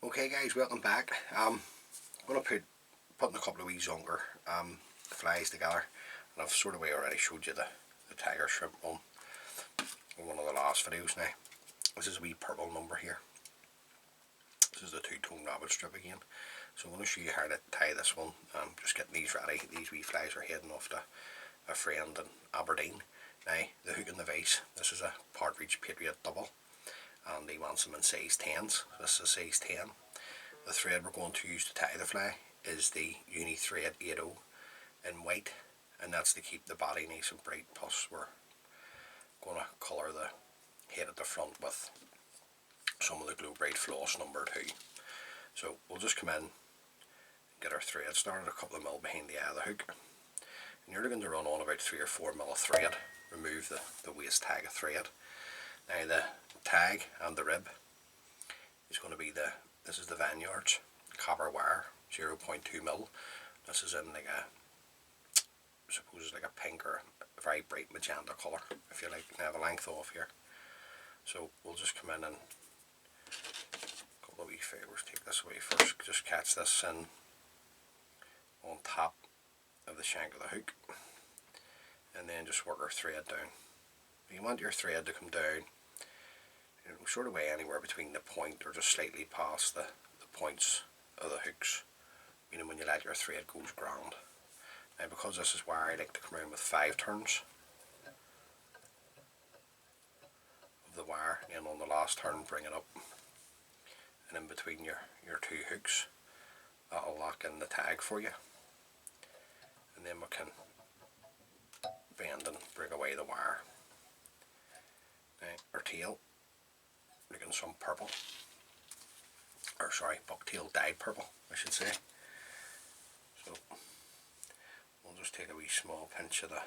Okay guys, welcome back. I'm going to putting a couple of wee zonker flies together, and I've sort of already showed you the tiger shrimp one in one of the last videos. Now this is a wee purple number here. This is the two-tone rabbit strip again. So I'm going to show you how to tie this one. Just getting these ready. These wee flies are heading off to a friend in Aberdeen. Now the hook and the vise, this is a Partridge Patriot double, and he wants them in size 10s. This is size 10. The thread we're going to use to tie the fly is the uni thread 80 in white, and that's to keep the body nice and bright. Plus we're going to colour the head at the front with some of the Glow Bright floss number 2. So we'll just come in and get our thread started, a couple of mil behind the eye of the hook, and you're looking to run on about 3 or 4 mil of thread. Remove the waist tag of thread. Now the tag and the rib is going to be this is the Vineyards copper wire 0.2 mil. This is in like I suppose it's like a pink or a very bright magenta colour, if you like. Now the length off here. So we'll just come in and a couple of wee fibres, take this away first, just catch this in on top of the shank of the hook, and then just work our thread down. You want your thread to come down, you know, sort of way anywhere between the point or just slightly past the points of the hooks, you know, when you let your thread goes ground. Now because this is wire, I like to come around with 5 turns of the wire, and on the last turn bring it up, and in between your 2 hooks that'll lock in the tag for you, and then we can bend and bring away the wire. Now our tail, looking some purple, or sorry, bucktail dyed purple I should say. So we'll just take a wee small pinch of the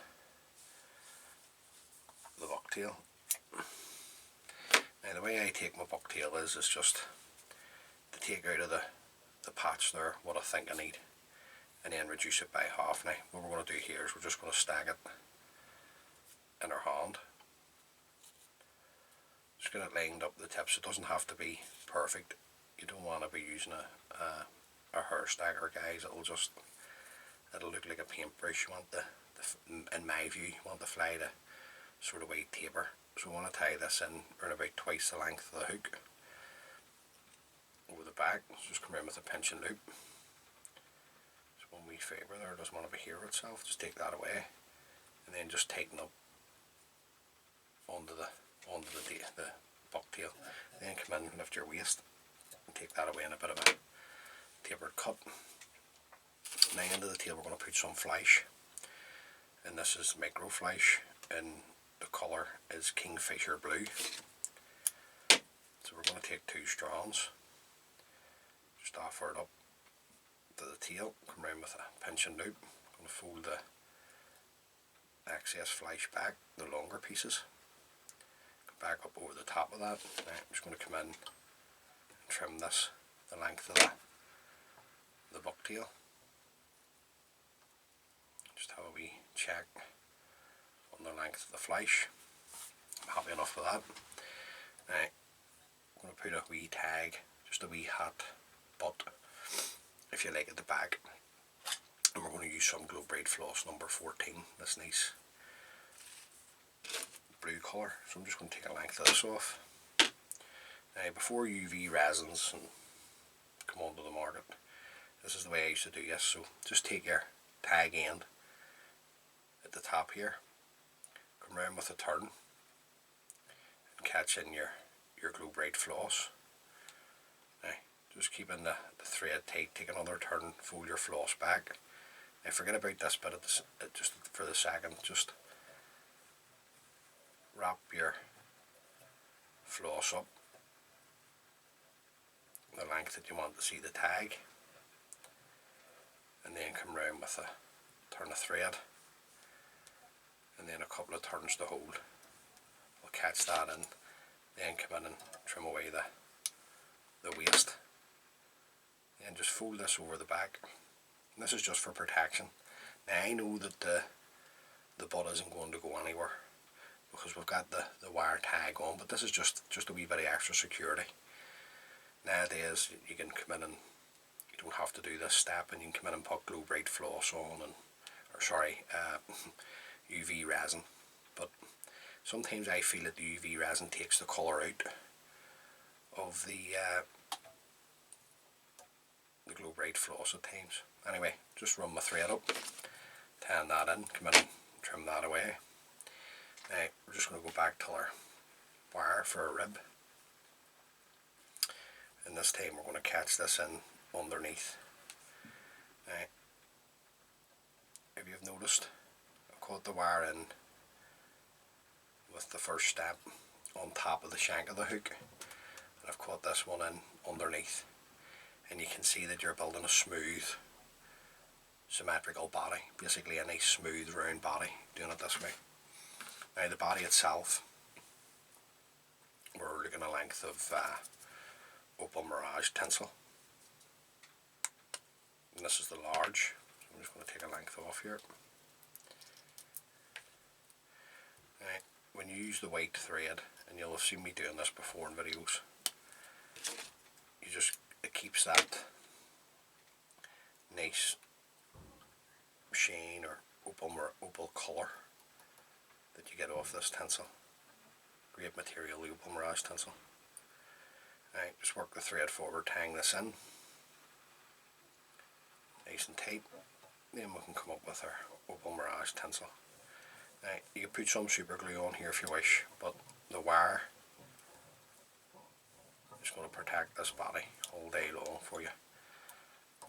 bucktail. Now the way I take my bucktail is just to take out of the patch there what I think I need, and then reduce it by half. Now what we're going to do here is we're just going to stack it in our hand. Just get it lined up the tips. It doesn't have to be perfect. You don't want to be using a hair stacker, guys. It'll look like a paintbrush. You want in my view, you want the fly to sort of way taper. So we want to tie this in around about twice the length of the hook over the back. So just come around with a pinch and loop. There's one wee fibre there, it doesn't want to adhere itself. Just take that away, and then just tighten up onto the bucktail. Then come in and lift your waist and take that away in a bit of a tapered cut. Now into the tail we're going to put some flash, and this is micro flash, and the colour is Kingfisher blue. So we're going to take 2 strands, just offer it up to the tail, come around with a pinch and loop. I'm going to fold the excess flash back, the longer pieces, back up over the top of that. Now I'm just going to come in and trim this the length of the bucktail. Just have a wee check on the length of the flash. I'm happy enough with that. Now I'm going to put a wee tag, just a wee hat butt if you like, at the back, and we're going to use some Glow Bright floss number 14, this nice blue colour. So I'm just going to take a length of this off. Now before UV resins and come onto the market, this is the way I used to do this. So just take your tag end at the top here, come around with a turn and catch in your Glow Bright floss. Now just keeping the thread tight, take another turn, fold your floss back. Now forget about this bit just for the second, just wrap your floss up the length that you want to see the tag, and then come round with a turn of thread, and then a couple of turns to hold. We'll catch that in, then come in and trim away the waist, and just fold this over the back. And this is just for protection. Now I know that the butt isn't going to go anywhere because we've got the wire tag on, but this is just a wee bit of extra security. Nowadays you can come in and you don't have to do this step, and you can come in and put glow bright floss on, and UV resin. But sometimes I feel that the UV resin takes the colour out of the glow bright floss at times. Anyway, just run my thread up, tan that in, come in and trim that away. Now we're just going to go back to our wire for a rib, and this time we're going to catch this in underneath. Now, if you've noticed, I've caught the wire in with the first step on top of the shank of the hook, and I've caught this one in underneath, and you can see that you're building a smooth symmetrical body, basically a nice smooth round body, doing it this way. Now the body itself, we're looking at a length of Opal Mirage tinsel, and this is the large, so I'm just going to take a length off here. Now, when you use the white thread, and you'll have seen me doing this before in videos, it keeps that nice sheen or opal colour that you get off this tinsel. Great material, the Opal Mirage tinsel. Right, just work the thread forward, hang this in nice and tight, then we can come up with our Opal Mirage tinsel. Now you can put some super glue on here if you wish, but the wire is going to protect this body all day long for you.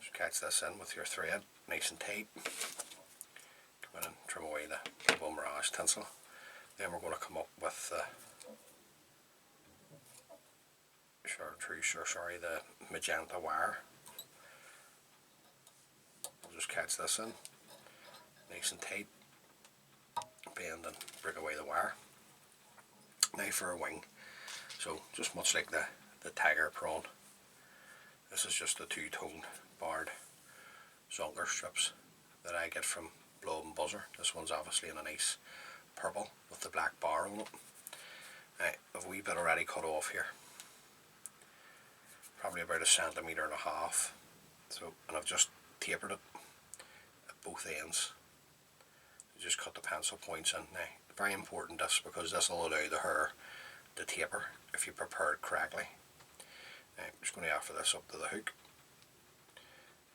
Just catch this in with your thread nice and tight, come in and trim away the Opal Mirage tinsel. Then we're going to come up with the the magenta wire. We'll just catch this in nice and tight, bend and break away the wire. Now for a wing, so just much like the tiger prawn, this is just the two-tone barred zonker strips that I get from Blow and Buzzer. This one's obviously in a nice purple with the black bar on it. Now, I've a wee bit already cut off here, probably about 1.5 centimeters. So, and I've just tapered it at both ends. Just cut the pencil points in. Now, very important this, because this will allow the hair to taper if you prepare it correctly. Now, I'm just going to offer this up to the hook.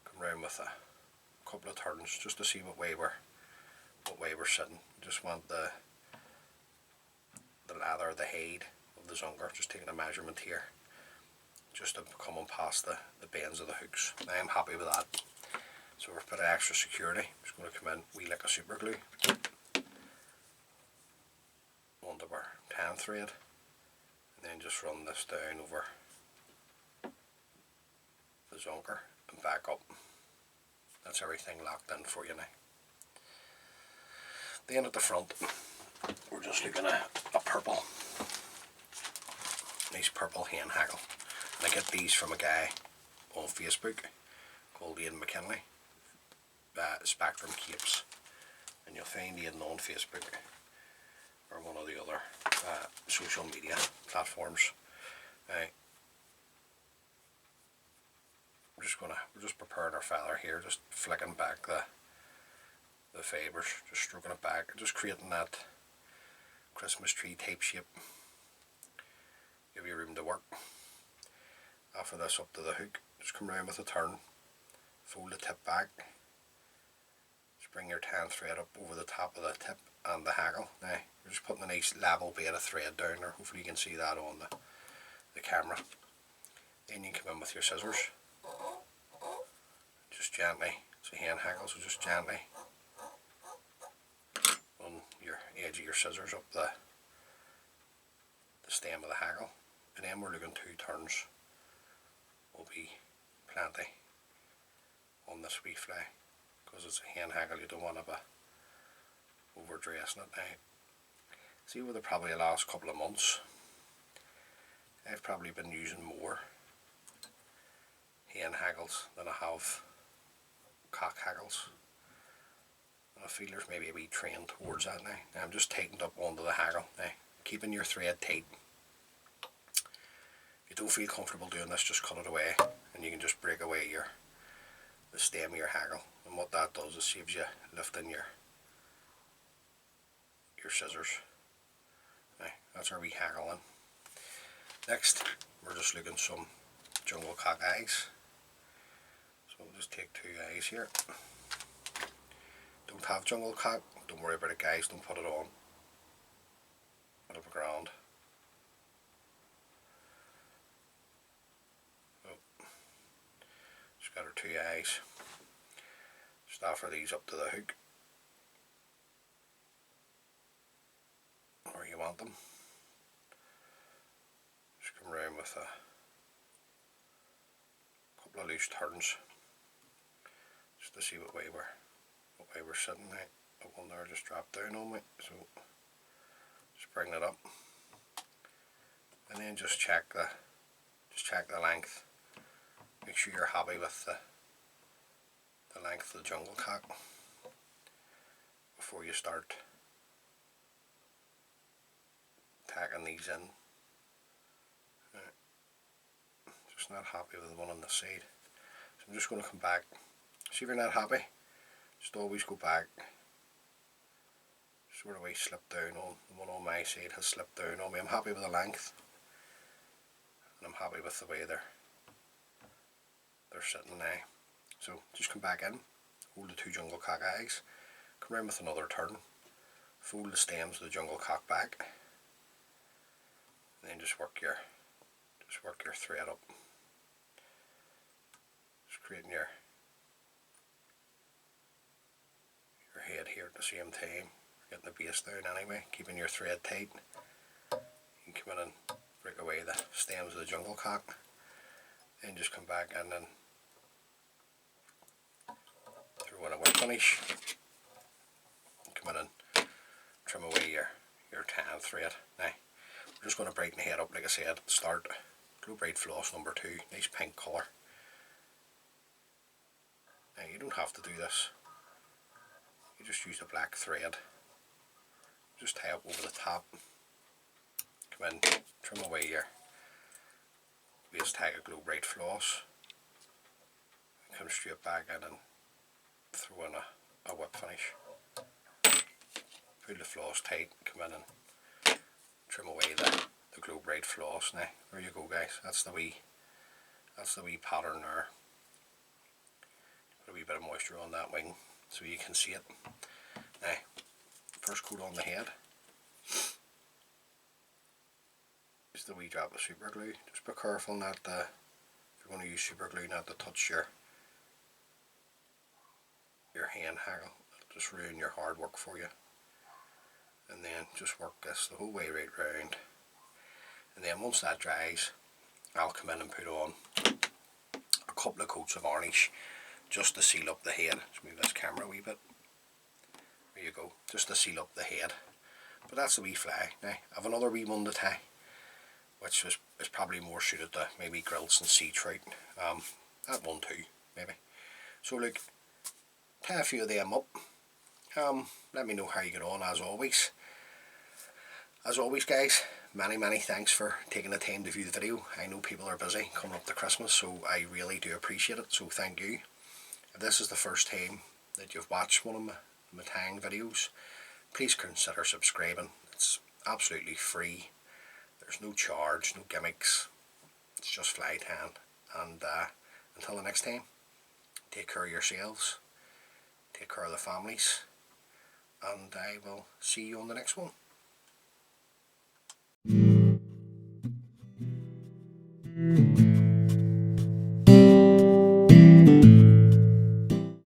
Come round with a couple of turns just to see what way we're sitting. Just want the leather, the hide of the zonker, just taking a measurement here, just to come on past the bends of the hooks. Now I'm happy with that. So we've put extra security. I'm just going to come in wee lick of super glue onto our tan thread, and then just run this down over the zonker and back up. That's everything locked in for you now. Then at the front, we're just looking at a purple, nice purple hen hackle. And I get these from a guy on Facebook called Ian McKinley, Spectrum Capes, and you'll find Ian on Facebook or one of the other social media platforms. We're just preparing our feather here, just flicking back the fibres, just stroking it back, just creating that Christmas tree type shape. Give you room to work. Offer this up to the hook, just come round with a turn, fold the tip back, just bring your tan thread up over the top of the tip and the hackle. Now you're just putting a nice level bit of thread down there, hopefully you can see that on the camera. Then you come in with your scissors, just gently, it's a hen hackle, so just gently on your edge of your scissors up the stem of the hackle, and then we're looking 2 turns will be plenty on this wee fly, because it's a hen hackle, you don't want to be overdressing it. Now, see, over probably the last couple of months, I've probably been using more hen hackles than I have cock hackles, and I feel there's maybe a wee trend towards that now. Now I'm just tightened up onto the hackle. Now, keeping your thread tight, If you don't feel comfortable doing this, just cut it away, and you can just break away the stem of your hackle. And what that does is saves you lifting your scissors. Now, that's our wee hackle in. Next, we're just looking some jungle cock eyes. So we'll just take 2 eyes here. Don't have jungle cock, don't worry about it guys, don't put it on. It'll be grand. So, just got our 2 eyes. Just offer these up to the hook where you want them. Just come around with a couple of loose turns just to see what way we're sitting now. That one there just dropped down on me, so just bring it up, and then just check the length. Make sure you're happy with the length of the jungle cock before you start tacking these in. Just not happy with the one on the side, so I'm just going to come back. See if you're not happy, just always go back. Sort of way slip down on the one on my side has slipped down on me. I'm happy with the length, and I'm happy with the way they're sitting now. So just come back in, hold the 2 jungle cock eyes, come around with another turn, fold the stems of the jungle cock back, and then just work your thread up. Just creating your head here at the same time. Getting the base down anyway, keeping your thread tight. You can come in and break away the stems of the jungle cock, then just come back in and throw in a whip finish. Come in and trim away your tan thread. Now we're just going to brighten the head up like I said at the start. Glue braid floss number 2, nice pink colour. Now you don't have to do this, you just use the black thread. Just tie up over the top, come in, trim away your base tag of glue braid floss, come straight back in and throw in a whip finish. Pull the floss tight, come in and trim away the glue braid floss. Now there you go guys, that's the wee pattern there. Put a wee bit of moisture on that wing so you can see it. Now first coat on the head is the wee drop of super glue. Just be careful not to, if you're going to use super glue, not to touch your hand hackle. It'll just ruin your hard work for you. And then just work this the whole way right round, and then once that dries I'll come in and put on a couple of coats of varnish just to seal up the head. Just move this camera a wee bit. There you go, just to seal up the head. But that's the wee fly. Now I have another wee one to tie, which is probably more suited to maybe grills and sea trout. That one too, maybe. So look, tie a few of them up. Let me know how you get on as always. As always guys, many thanks for taking the time to view the video. I know people are busy coming up to Christmas, so I really do appreciate it, so thank you. If this is the first time that you've watched one of my tying videos, please consider subscribing. It's absolutely free. There's no charge, no gimmicks. It's just fly tying. And until the next time, take care of yourselves, take care of the families, and I will see you on the next one.